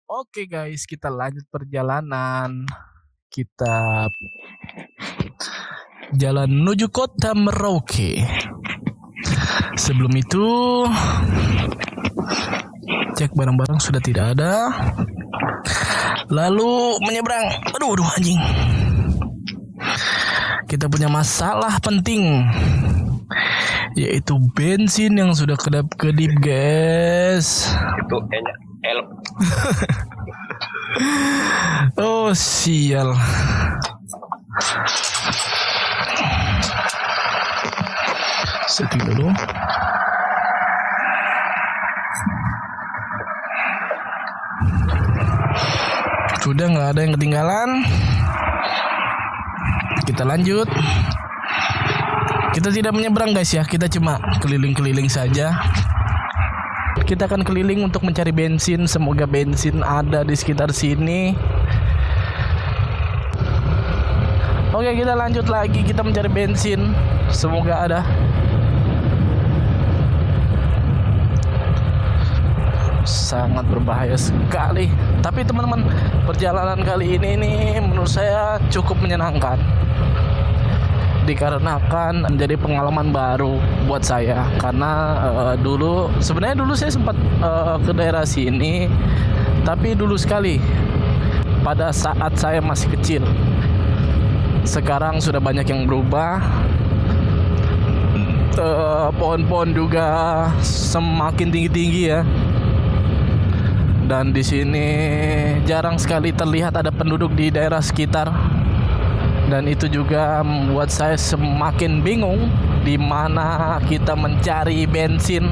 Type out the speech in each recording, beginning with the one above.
Oke guys, kita lanjut perjalanan. Kita jalan menuju kota Merauke. Sebelum itu, cek barang-barang sudah tidak ada. Lalu menyeberang. Aduh anjing. Kita punya masalah penting, yaitu bensin yang sudah kedap-kedip, guys. Itu L. Oh sial. Setting dulu. Sudah nggak ada yang ketinggalan. Kita lanjut. Kita tidak menyeberang guys ya. Kita cuma keliling-keliling saja. Kita akan keliling untuk mencari bensin. Semoga bensin ada di sekitar sini. Oke, kita lanjut lagi. Kita mencari bensin. Semoga ada. Sangat berbahaya sekali. Tapi teman-teman, perjalanan kali ini menurut saya cukup menyenangkan. Dikarenakan menjadi pengalaman baru buat saya. Karena sebenarnya dulu saya sempat ke daerah sini, tapi dulu sekali pada saat saya masih kecil. Sekarang sudah banyak yang berubah. Pohon-pohon juga semakin tinggi-tinggi ya. Dan di sini jarang sekali terlihat ada penduduk di daerah sekitar. Dan itu juga membuat saya semakin bingung di mana kita mencari bensin.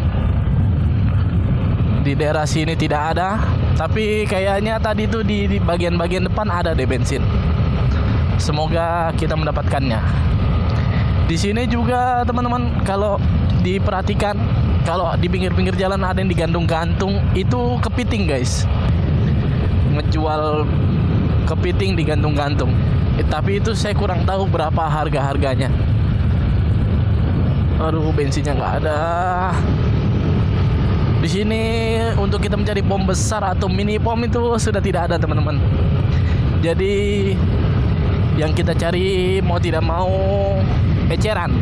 Di daerah sini tidak ada, tapi kayaknya tadi tuh di bagian-bagian depan ada deh bensin. Semoga kita mendapatkannya. Di sini juga teman-teman, kalau diperhatikan, kalau di pinggir-pinggir jalan ada yang digantung-gantung, itu kepiting guys. Ngejual kepiting digantung-gantung. Tapi itu saya kurang tahu berapa harga-harganya. Aduh, bensinnya nggak ada. Di sini untuk kita mencari pom besar atau mini pom itu sudah tidak ada teman-teman. Jadi yang kita cari mau tidak mau eceran.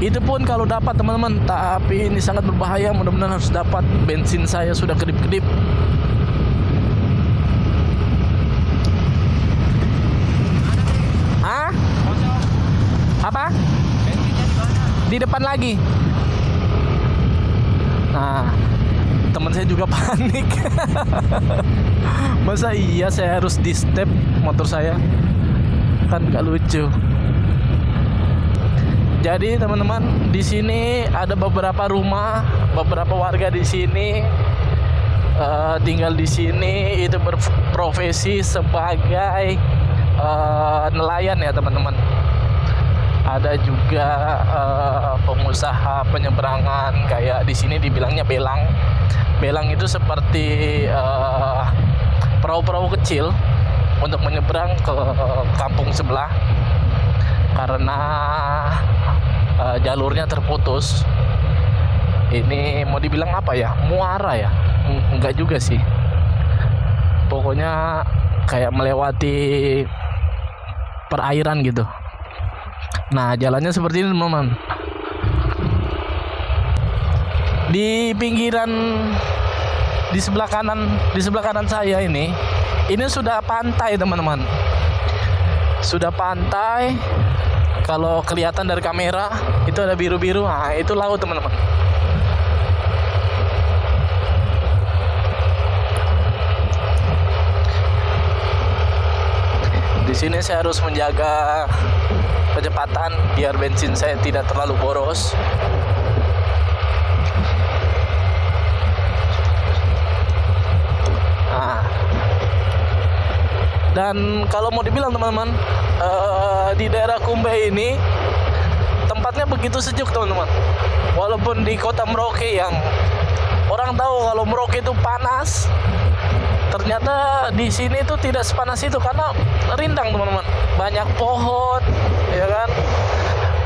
Itu pun kalau dapat teman-teman, tapi ini sangat berbahaya. Mudah-mudahan harus dapat. Bensin saya sudah kedip-kedip. Hah? Apa? Di depan lagi. Nah, teman saya juga panik. Masa iya saya harus di step motor saya? Kan gak lucu. Jadi teman-teman, di sini ada beberapa rumah, beberapa warga di sini tinggal di sini, itu berprofesi sebagai nelayan ya teman-teman. Ada juga pengusaha penyeberangan, kayak di sini dibilangnya belang. Belang itu seperti perahu-perahu kecil untuk menyeberang ke kampung sebelah karena jalurnya terputus. Ini mau dibilang apa ya? Muara ya? Enggak juga sih. Pokoknya kayak melewati perairan gitu. Nah, jalannya seperti ini teman-teman. Di pinggiran di sebelah kanan saya ini sudah pantai teman-teman. Sudah pantai. Kalau kelihatan dari kamera itu ada biru-biru. Nah, itu laut teman-teman. Di sini saya harus menjaga kecepatan biar bensin saya tidak terlalu boros. Nah, dan kalau mau dibilang teman-teman, di daerah Kumbay ini tempatnya begitu sejuk teman-teman. Walaupun di kota Merauke yang orang tahu kalau Merauke itu panas, ternyata di sini itu tidak sepanas itu karena rindang teman-teman. Banyak pohon, ya kan?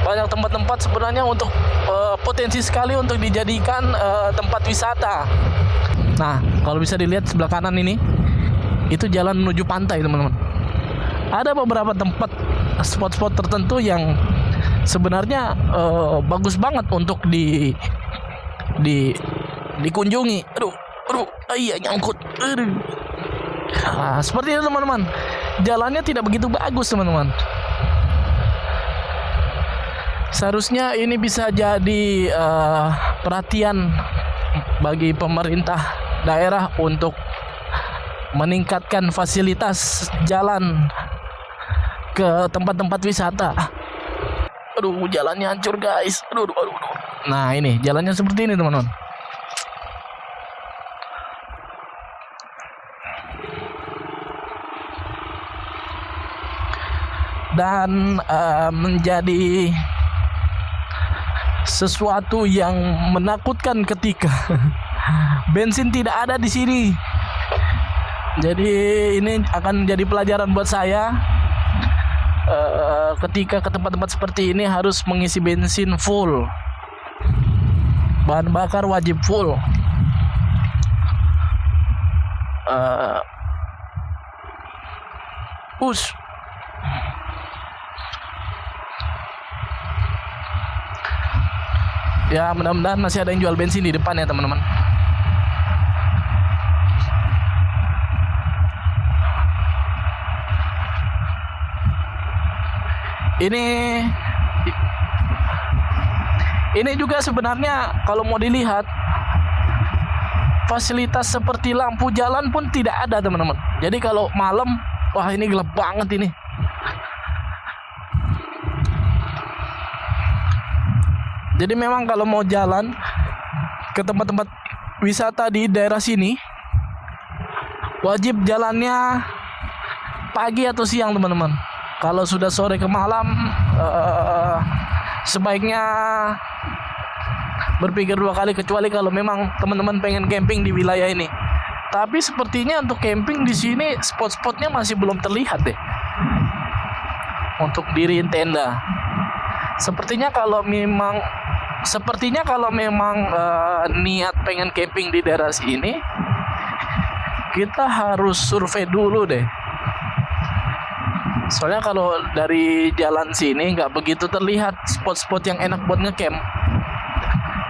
Banyak tempat-tempat sebenarnya untuk potensi sekali untuk dijadikan tempat wisata. Nah, kalau bisa dilihat sebelah kanan ini, itu jalan menuju pantai, teman-teman. Ada beberapa tempat spot-spot tertentu yang sebenarnya bagus banget untuk dikunjungi. Aduh, iya nyangkut. Aduh. Nah, seperti itu teman-teman. Jalannya tidak begitu bagus, teman-teman. Seharusnya ini bisa jadi perhatian bagi pemerintah daerah untuk meningkatkan fasilitas jalan ke tempat-tempat wisata. Aduh, jalannya hancur guys. Aduh. Nah, ini jalannya seperti ini teman-teman. Dan menjadi sesuatu yang menakutkan ketika bensin tidak ada di sini. Jadi ini akan jadi pelajaran buat saya. Ketika ke tempat-tempat seperti ini harus mengisi bensin full, bahan bakar wajib full. Ya, mudah-mudahan masih ada yang jual bensin di depan ya teman-teman. Ini juga sebenarnya kalau mau dilihat, fasilitas seperti lampu jalan pun tidak ada teman-teman. Jadi kalau malam, wah ini gelap banget ini. Jadi memang kalau mau jalan ke tempat-tempat wisata di daerah sini, wajib jalannya pagi atau siang teman-teman. Kalau sudah sore ke malam, sebaiknya berpikir 2 kali, kecuali kalau memang teman-teman pengen camping di wilayah ini. Tapi sepertinya untuk camping di sini spot-spotnya masih belum terlihat deh. Untuk diriin tenda. Sepertinya kalau memang niat pengen camping di daerah sini, kita harus survei dulu deh. Soalnya kalau dari jalan sini nggak begitu terlihat spot-spot yang enak buat ngecamp.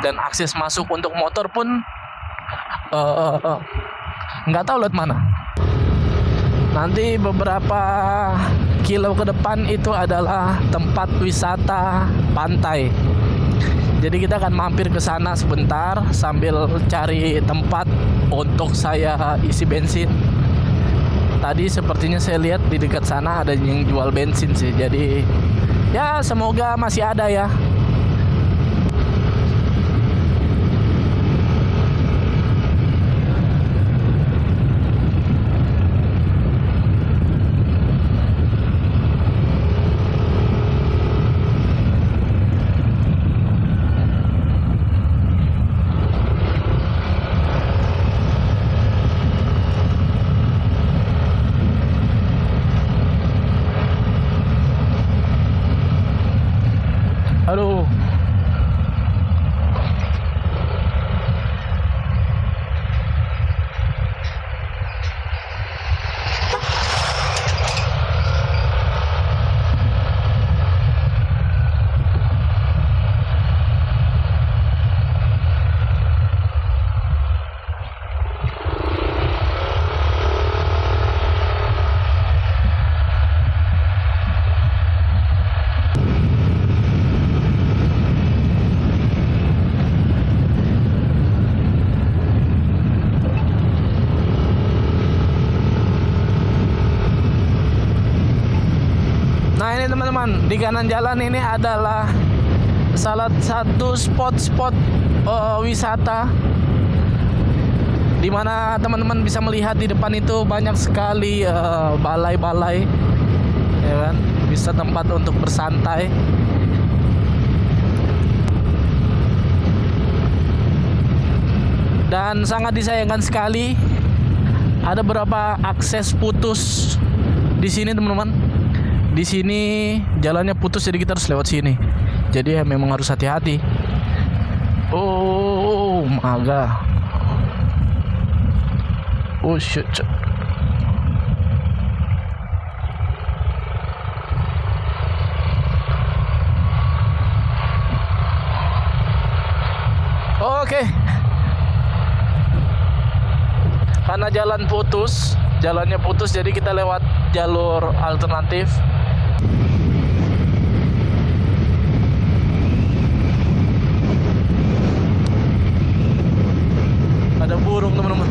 Dan akses masuk untuk motor pun nggak tahu lewat mana. Nanti beberapa kilo ke depan itu adalah tempat wisata pantai. Jadi kita akan mampir ke sana sebentar sambil cari tempat untuk saya isi bensin. Tadi sepertinya saya lihat di dekat sana ada yang jual bensin sih. Jadi ya semoga masih ada ya. Aduh. Nah ini teman-teman, di kanan jalan ini adalah salah satu spot-spot wisata, di mana teman-teman bisa melihat di depan itu banyak sekali balai-balai, ya kan? Bisa tempat untuk bersantai. Dan sangat disayangkan sekali ada beberapa akses putus di sini teman-teman. Di sini jalannya putus, jadi kita harus lewat sini. Jadi ya memang harus hati-hati. Oh, maga. Oh shit. Oke. Karena jalannya putus jadi kita lewat jalur alternatif. Ada burung, teman-teman.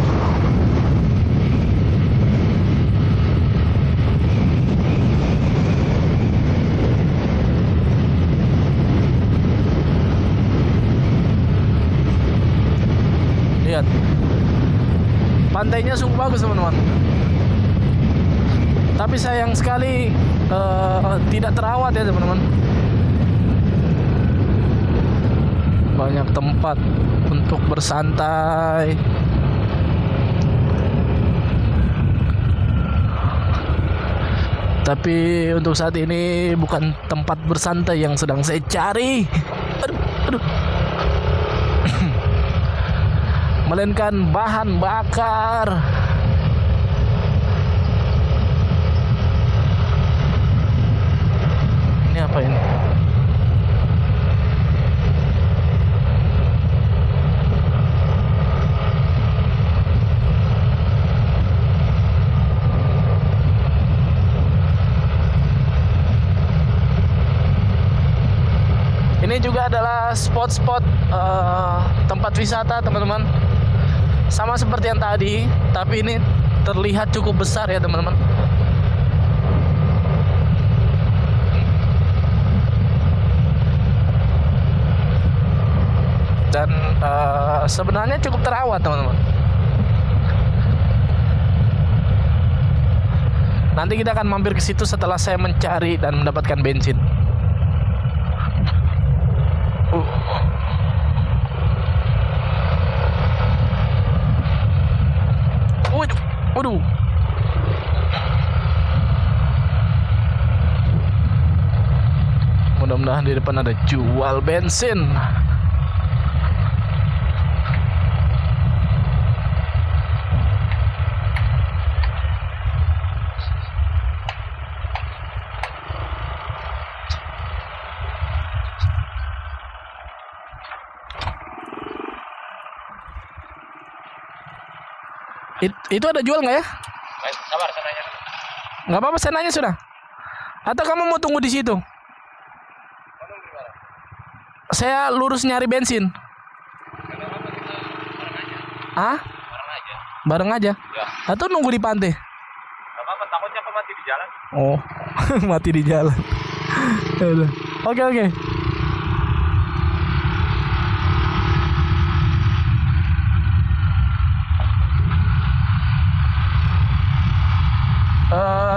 Lihat. Pantainya sungguh bagus, teman-teman. Tapi sayang sekali tidak terawat ya, teman-teman. Banyak tempat untuk bersantai. Tapi untuk saat ini bukan tempat bersantai yang sedang saya cari. Aduh. Melainkan bahan bakar. Ini apa ini? Ini juga adalah spot-spot tempat wisata, teman-teman. Sama seperti yang tadi, tapi ini terlihat cukup besar ya, teman-teman. Dan sebenarnya cukup terawat, teman-teman. Nanti kita akan mampir ke situ setelah saya mencari dan mendapatkan bensin. Waduh. Mudah-mudahan di depan ada jual bensin. Itu ada jual nggak ya? Sabar, saya nanya. Nggak apa-apa, saya nanya sudah. Atau kamu mau tunggu di situ? Saya lurus nyari bensin. Ah? Bareng aja. Ya. Atau nunggu di pantai? Gak apa-apa, takutnya aku mati di jalan. Oh, mati di jalan. Oke.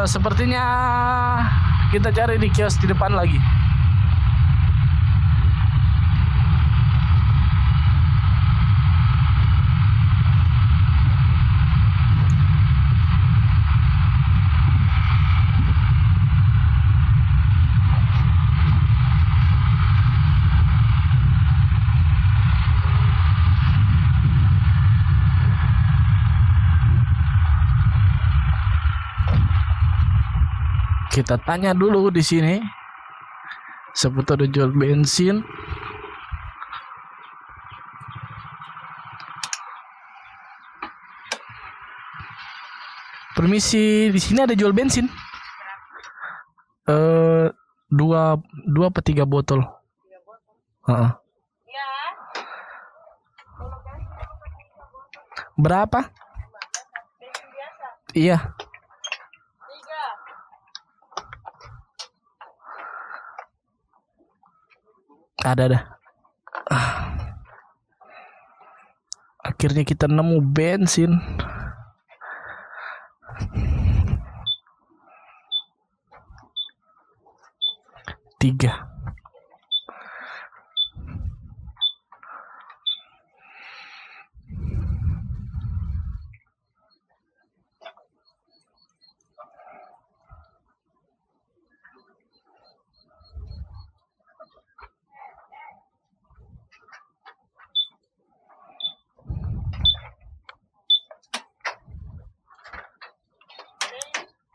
Sepertinya kita cari di kios di depan lagi. Kita tanya dulu di sini seputar jual bensin. Permisi, di sini ada jual bensin? Dua atau 3 botol? Berapa? Iya. Ada. Akhirnya kita nemu bensin. Tiga.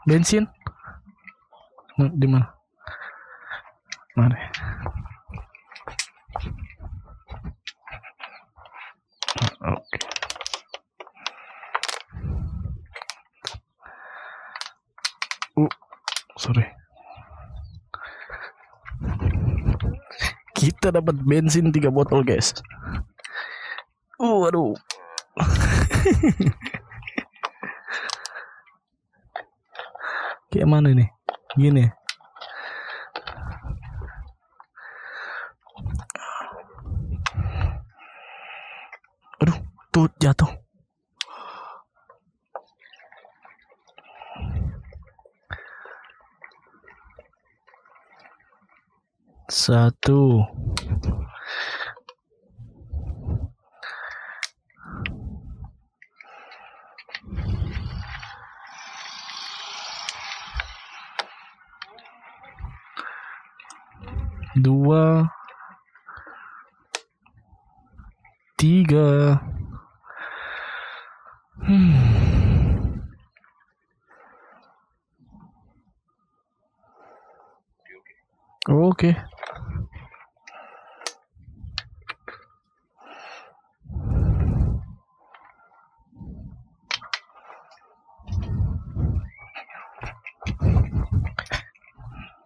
bensin. Di mana? Mari. Oke. Sorry. Kita dapat bensin 3 botol, guys. Waduh. Kayak mana nih? Gini. Aduh, tuh jatuh. Satu. Dua. Tiga. Oke.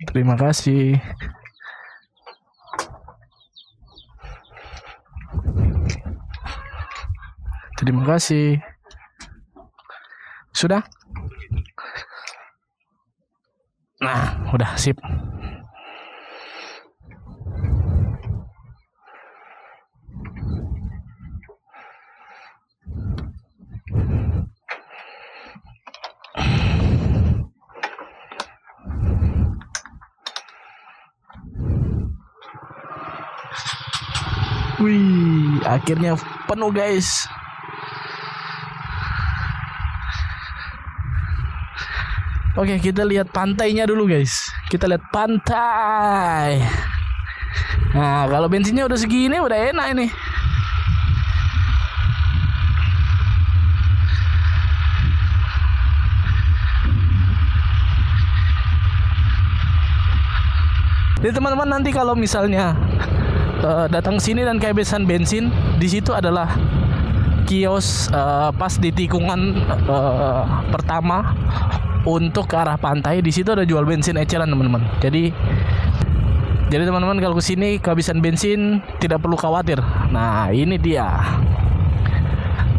Terima kasih. Terima kasih. Sudah? Nah, udah sip. Wih, akhirnya penuh, guys. Oke, kita lihat pantainya dulu, guys. Kita lihat pantai. Nah, kalau bensinnya udah segini, udah enak ini. Jadi teman-teman, nanti kalau misalnya datang sini dan kehabisan bensin, di situ adalah kios pas di tikungan pertama untuk ke arah pantai. Di situ ada jual bensin eceran, teman-teman. Jadi teman-teman kalau kesini kehabisan bensin tidak perlu khawatir. Nah, ini dia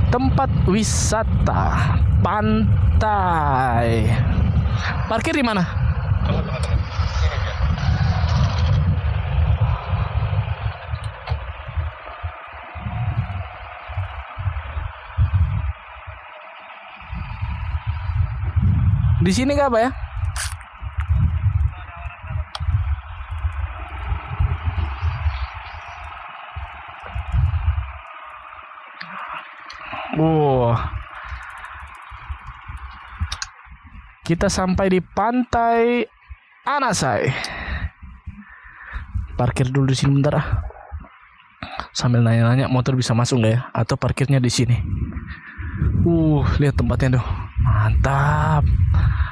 tempat wisata pantai. Parkir di mana? Di sini nggak apa ya? Kita sampai di pantai Anasai. Parkir dulu di sini bentar ah. Sambil nanya-nanya motor bisa masuk nggak ya? Atau parkirnya di sini? Lihat tempatnya tuh. Mantap.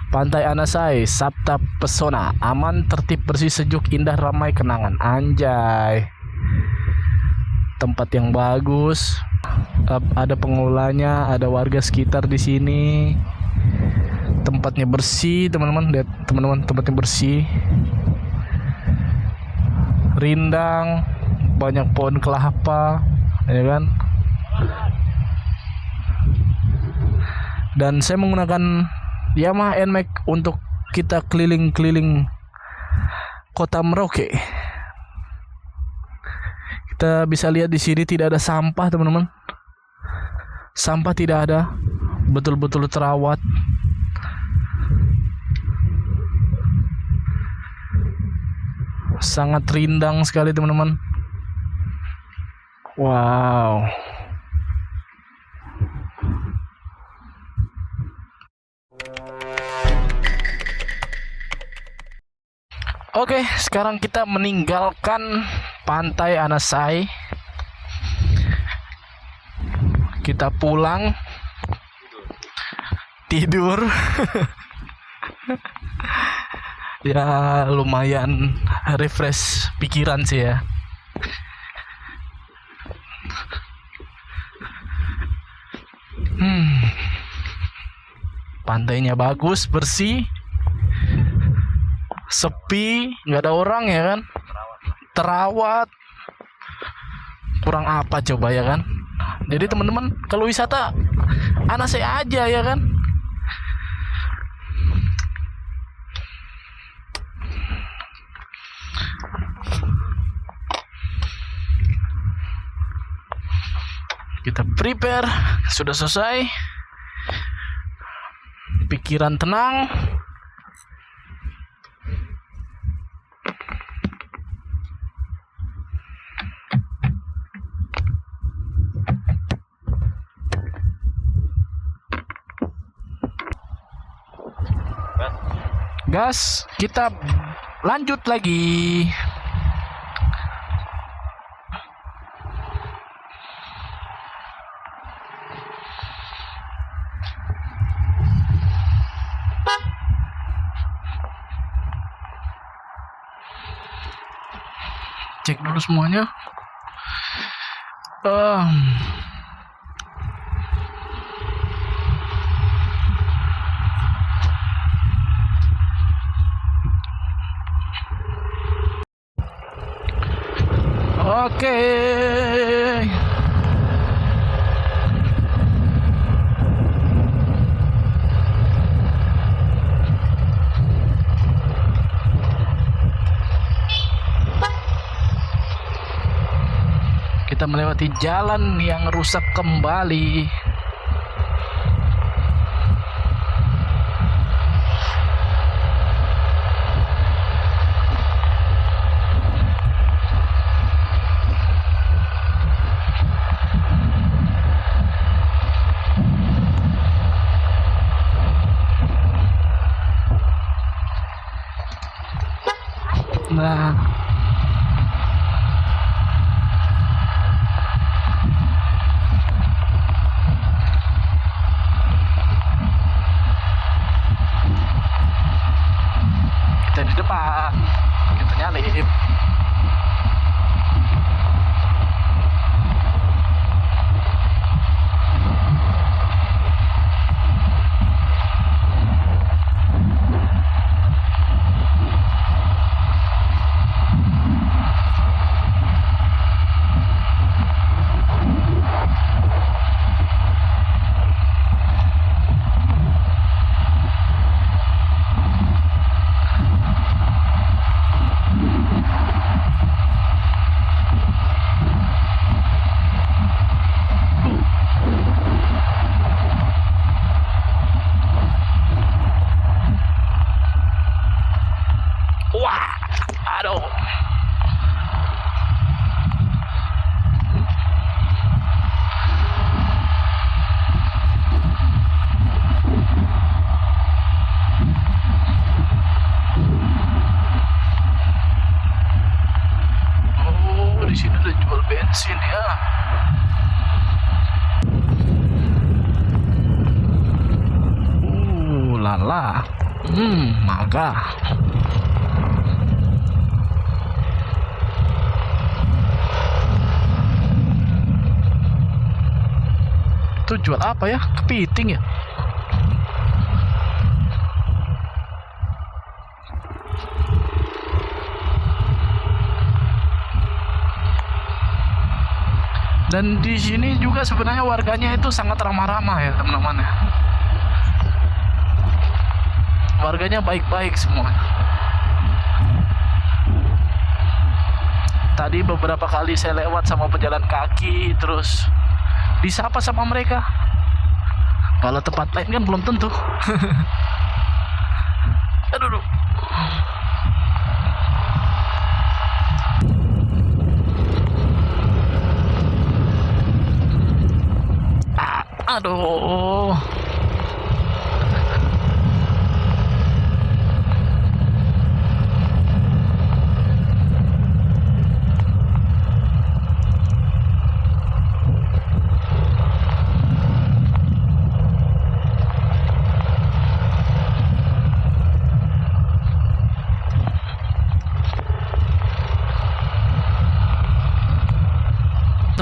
Pantai Anasai, Sabta Pesona, aman, tertib, bersih, sejuk, indah, ramai, kenangan. Anjay. Tempat yang bagus. Ada pengelolanya, ada warga sekitar di sini. Tempatnya bersih, teman-teman. Lihat, teman-teman, tempatnya bersih. Rindang, banyak pohon kelapa, ya kan? Dan saya menggunakan Yamaha NMAX untuk kita keliling-keliling kota Merauke. Kita bisa lihat di sini tidak ada sampah, teman-teman. Sampah tidak ada, betul-betul terawat. Sangat rindang sekali, teman-teman. Wow. Oke, sekarang kita meninggalkan pantai Anasai. Kita pulang tidur. Ya lumayan refresh pikiran sih ya. Pantainya bagus, bersih, sepi, nggak ada orang ya kan, terawat. Kurang apa coba ya kan. Jadi teman-teman kalau wisata anak saya aja ya kan. Kita prepare, sudah selesai, pikiran tenang. Gas, kita lanjut lagi. Cek dulu semuanya. Oke. Kita melewati jalan yang rusak kembali. Nah, kita di depan, kita nyalip. Wah, aduh. Oh, di sini ada jual bensin ya. Lala. Maka. Itu jual apa ya? Kepiting ya? Dan di sini juga sebenarnya warganya itu sangat ramah-ramah ya teman-teman ya. Warganya baik-baik semua. Tadi beberapa kali saya lewat sama pejalan kaki, terus disapa sama mereka. Kalau tempat lain kan belum tentu. Aduh. Aduh.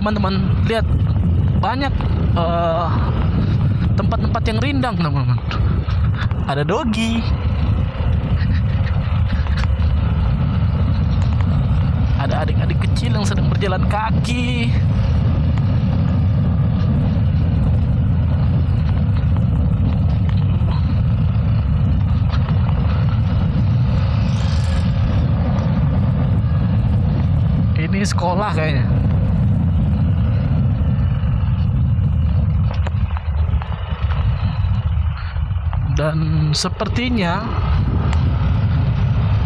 teman-teman, lihat banyak tempat-tempat yang rindang teman-teman. Ada dogi, ada adik-adik kecil yang sedang berjalan kaki. Ini sekolah kayaknya. Dan sepertinya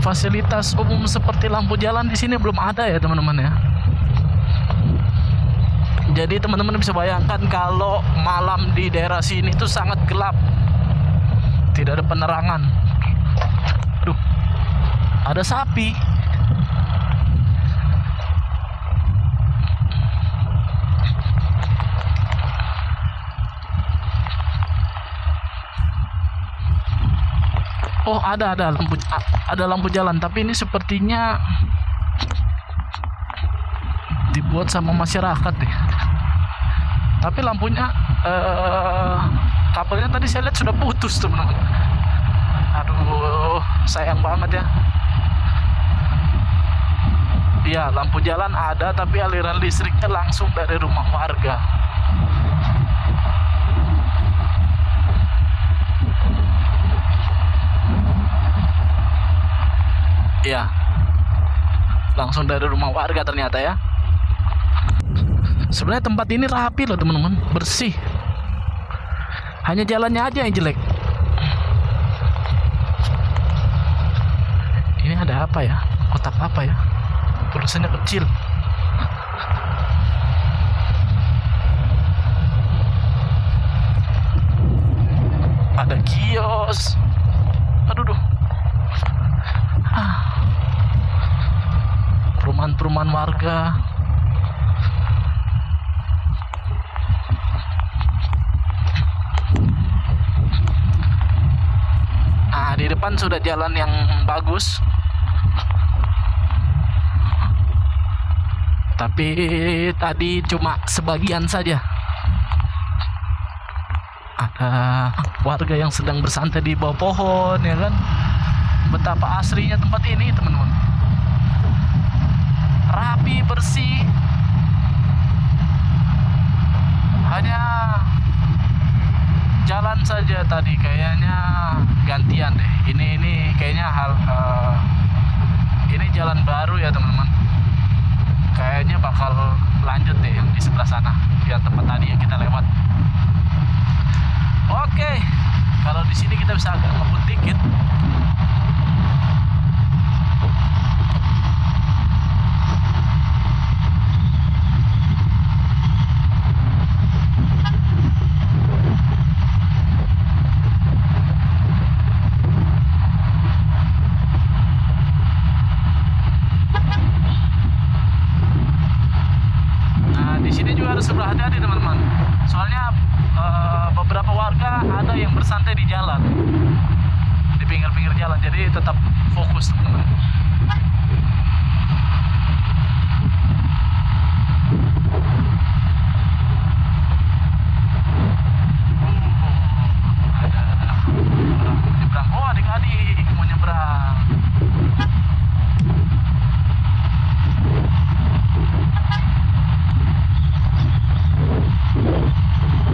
fasilitas umum seperti lampu jalan di sini belum ada ya teman-teman ya. Jadi teman-teman bisa bayangkan kalau malam di daerah sini itu sangat gelap, tidak ada penerangan. Aduh, ada sapi. Oh, ada lampu jalan, tapi ini sepertinya dibuat sama masyarakat deh. Tapi lampunya kabelnya tadi saya lihat sudah putus teman-teman. Aduh, sayang banget ya. Iya, lampu jalan ada, tapi aliran listriknya langsung dari rumah warga. Ya, langsung dari rumah warga ternyata ya. Sebenarnya tempat ini rapi loh teman-teman, bersih. Hanya jalannya aja yang jelek. Ini ada apa ya? Kotak apa ya? Tulisannya kecil. Ada kios. Aduh. Perumahan warga. Nah, di depan sudah jalan yang bagus. Tapi tadi cuma sebagian saja. Ada warga yang sedang bersantai di bawah pohon, ya kan? Betapa asrinya tempat ini, teman-teman. Rapi, bersih. Hanya jalan saja tadi kayaknya gantian deh. Ini kayaknya ini jalan baru ya teman-teman. Kayaknya bakal lanjut deh yang di sebelah sana, yang tempat tadi yang kita lewat. Oke, kalau di sini kita bisa agak ngebut dikit. Harus berhati-hati teman-teman, soalnya beberapa warga ada yang bersantai di jalan, di pinggir-pinggir jalan, jadi tetap fokus teman-teman. Ada orang mau nyebrang. Oh, adik-adik mau nyebrang.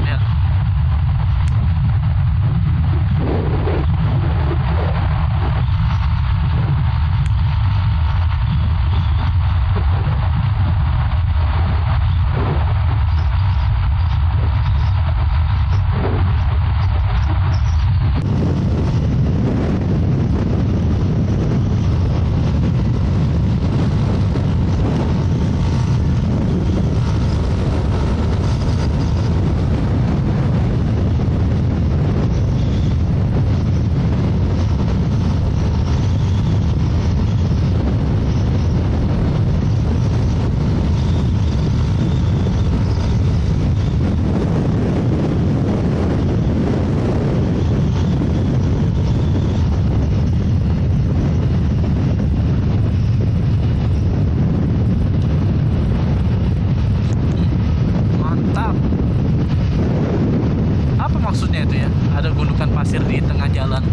Lihat. ya, ada gundukan pasir di tengah jalan.